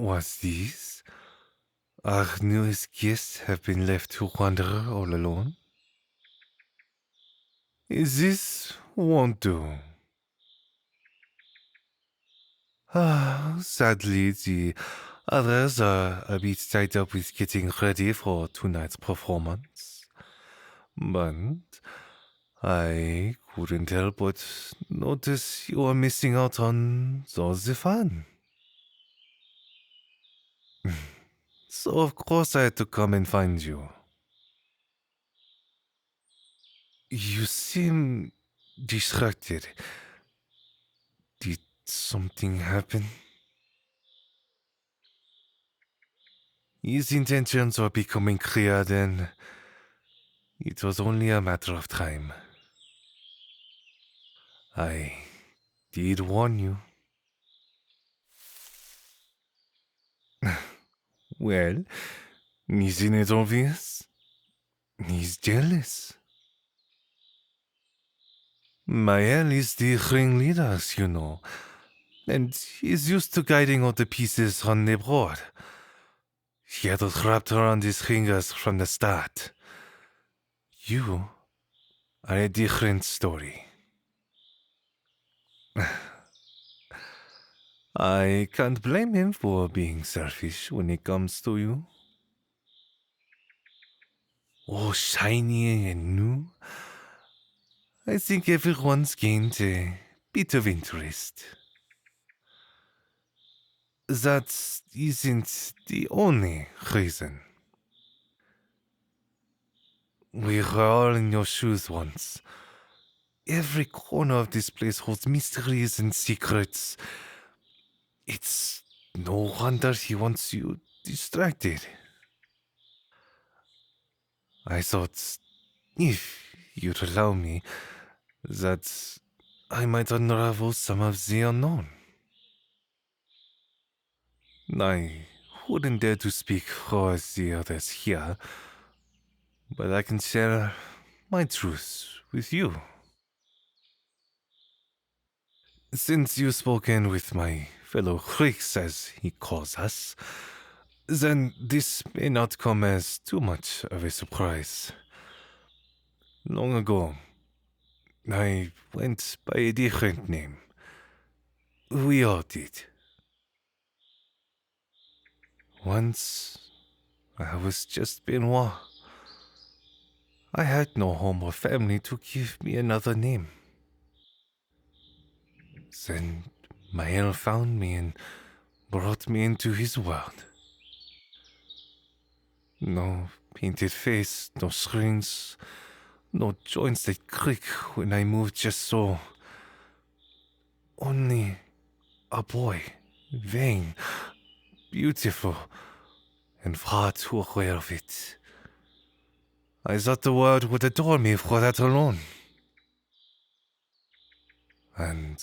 Was this? Our newest guests have been left to wander all alone? Is this won't do? Sadly, the others are a bit tied up with getting ready for tonight's performance. But I couldn't help but notice you are missing out on all the fun. So of course I had to come and find you. You seem distracted. Did something happen? His intentions were becoming clear then. It was only a matter of time. I did warn you. Well, isn't it obvious? He's jealous. Mael is the ringleader, as you know, and is used to guiding all the pieces on the board. He had it wrapped around his fingers from the start. You are a different story. I can't blame him for being selfish when it comes to you. All shiny and new. I think everyone's gained a bit of interest. That isn't the only reason. We were all in your shoes once. Every corner of this place holds mysteries and secrets. It's no wonder he wants you distracted. I thought, if you'd allow me, that I might unravel some of the unknown. I wouldn't dare to speak for the others here, but I can share my truth with you. Since you've spoken with my fellow Greeks, as he calls us, then this may not come as too much of a surprise. Long ago, I went by a different name. We all did. Once, I was just Benoit. I had no home or family to give me another name. Then Mael found me and brought me into his world. No painted face, no strings, no joints that creak when I move just so. Only a boy, vain, beautiful, and far too aware of it. I thought the world would adore me for that alone. And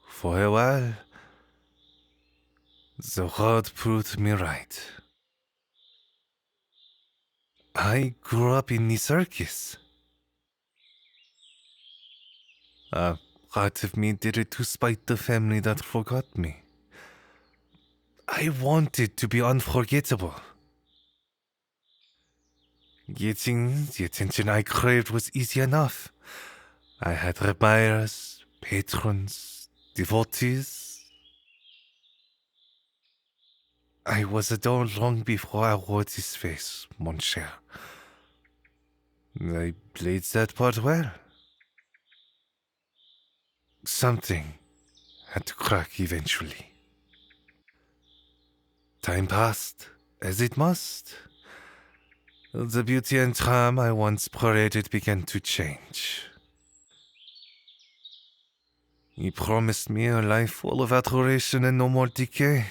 for a while, the world proved me right. I grew up in the circus. A part of me did it to spite the family that forgot me. I wanted to be unforgettable. Getting the attention I craved was easy enough. I had admirers, patrons, devotees. I was adored long before I wore this face, mon cher. I played that part well. Something had to crack eventually. Time passed, as it must. The beauty and charm I once paraded began to change. He promised me a life full of adoration and no more decay.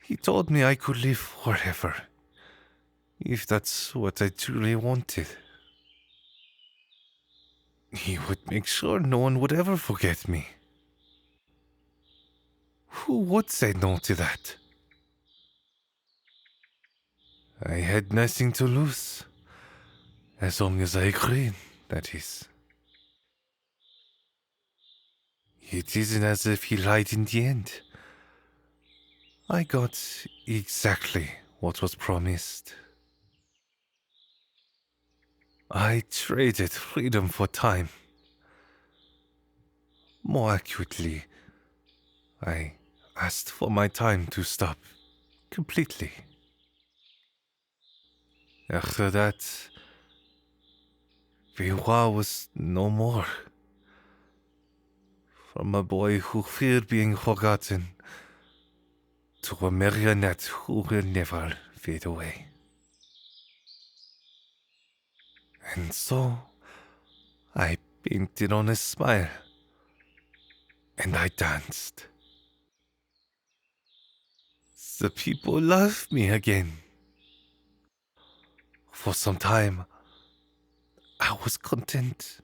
He told me I could live forever, if that's what I truly wanted. He would make sure no one would ever forget me. Who would say no to that? I had nothing to lose, as long as I agreed, that is. It isn't as if he lied in the end. I got exactly what was promised. I traded freedom for time. More accurately, I asked for my time to stop completely. After that, Pierrot was no more. From a boy who feared being forgotten to a marionette who will never fade away. And so, I painted on a smile, and I danced. The people loved me again. For some time, I was content,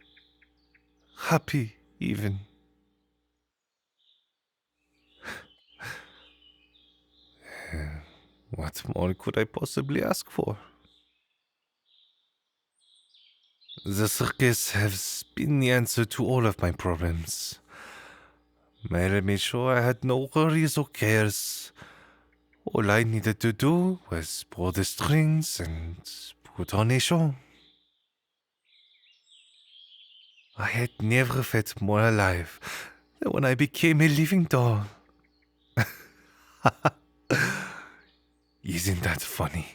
happy even. What more could I possibly ask for? The circus has been the answer to all of my problems. Mary made sure I had no worries or cares. All I needed to do was pull the strings and put on a show. I had never felt more alive than when I became a living doll. Isn't that funny?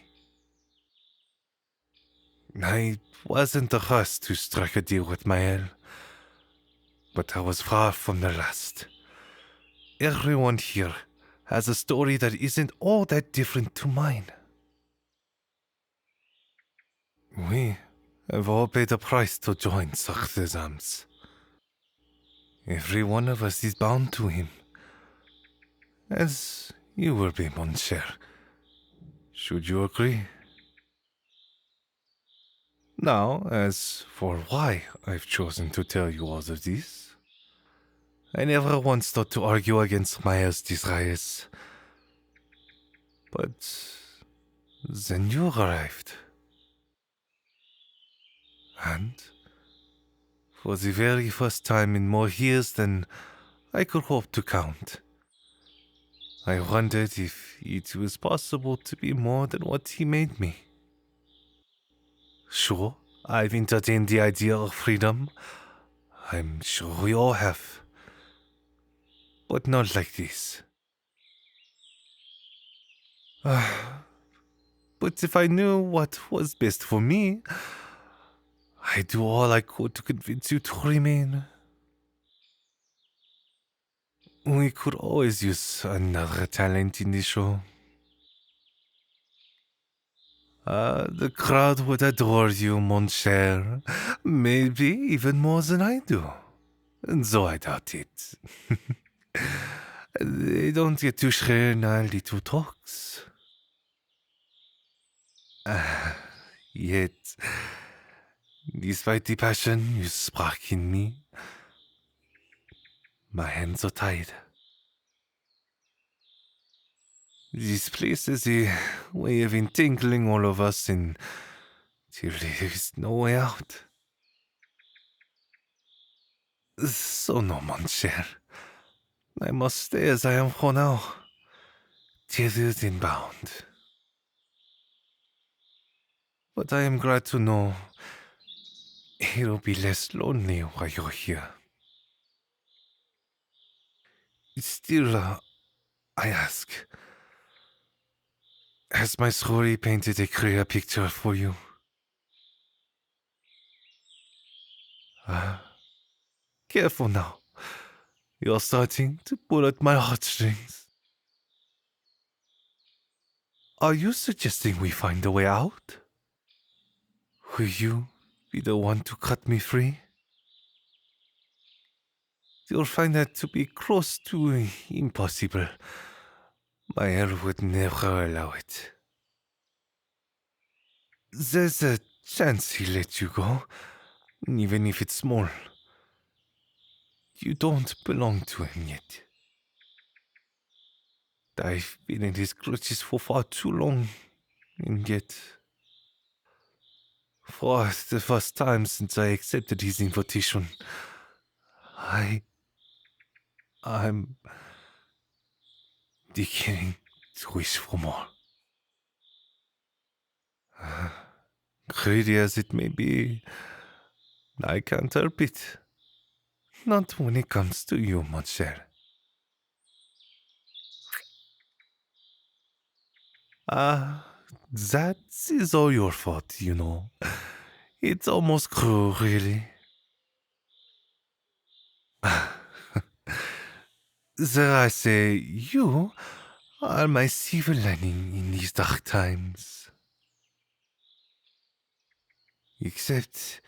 I wasn't the first to strike a deal with Mael, but I was far from the last. Everyone here has a story that isn't all that different to mine. We have all paid a price to join Sarthazams. Every one of us is bound to him, as you will be, mon cher. Should you agree? Now, as for why I've chosen to tell you all of this, I never once thought to argue against Maya's desires. But then you arrived. And for the very first time in more years than I could hope to count, I wondered if it was possible to be more than what he made me. Sure, I've entertained the idea of freedom. I'm sure we all have. But not like this. But if I knew what was best for me, I'd do all I could to convince you to remain. We could always use another talent in the show. The crowd would adore you, mon cher. Maybe even more than I do. Though I doubt it. They don't get to share our little talks. Yet, despite the passion you spark in me, my hands are tied. This place has a way of entangling all of us until there is no way out. So no, mon cher. I must stay as I am for now, tethered and bound. But I am glad to know it'll be less lonely while you're here. Still, I ask, has my story painted a clear picture for you? Careful now. You're starting to pull at my heartstrings. Are you suggesting we find a way out? Will you be the one to cut me free? You'll find that to be close to impossible. My hair would never allow it. There's a chance he'll let you go, even if it's small. You don't belong to him yet. I've been in his clutches for far too long, and yet, for the first time since I accepted his invitation, I'm beginning to wish for more. Greedy as it may be, I can't help it. Not when it comes to you, mon cher. That is all your fault, you know. It's almost cruel, really. There I say, you are my silver lining in these dark times. Except,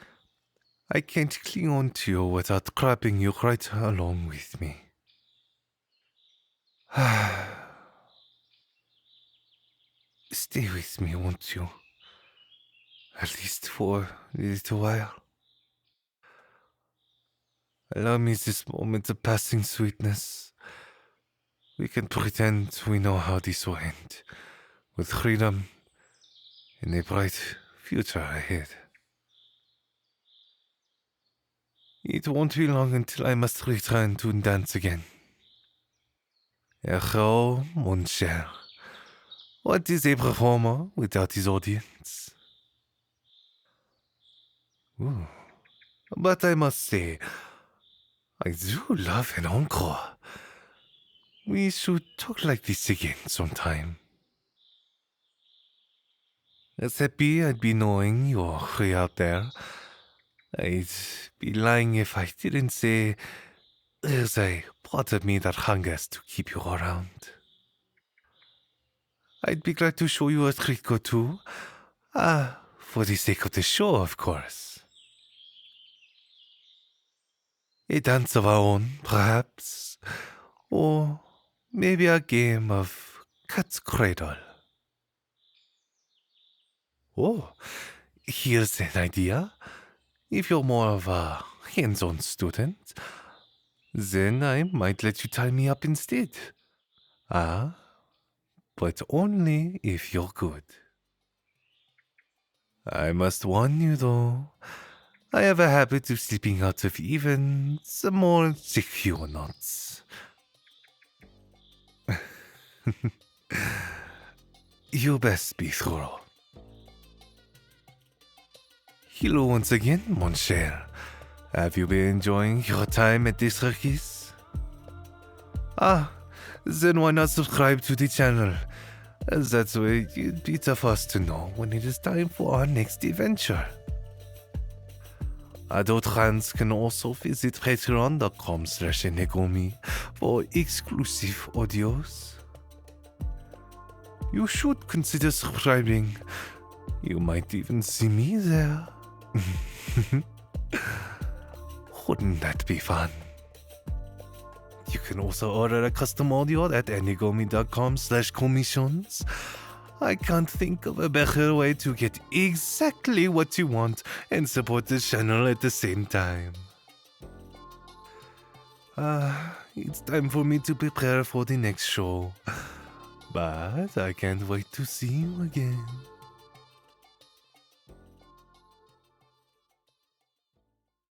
I can't cling on to you without grabbing you right along with me. Stay with me, won't you? At least for a little while. Allow me this moment of passing sweetness. We can pretend we know how this will end, with freedom and a bright future ahead. It won't be long until I must return to dance again. Hello, mon cher. What is a performer without his audience? Ooh. But I must say, I do love an encore. We should talk like this again sometime. As happy I'd be knowing you're free out there. I'd be lying if I didn't say there's a part of me that hungers to keep you around. I'd be glad to show you a trick or two. For the sake of the show, of course. A dance of our own, perhaps. Or maybe a game of cat's cradle. Oh, here's an idea. If you're more of a hands-on student, then I might let you tie me up instead. But only if you're good. I must warn you, though. I have a habit of slipping out of even some more secure knots. You best be thorough. Hello once again, mon cher. Have you been enjoying your time at this circus? Then why not subscribe to the channel? That way you'd be the first to know when it is time for our next adventure. Adult fans can also visit patreon.com/Negomi for exclusive audios. You should consider subscribing. You might even see me there. Wouldn't that be fun? You can also order a custom audio at negomi.com/commissions. I can't think of a better way to get exactly what you want and support the channel at the same time. It's time for me to prepare for the next show. But I can't wait to see you again.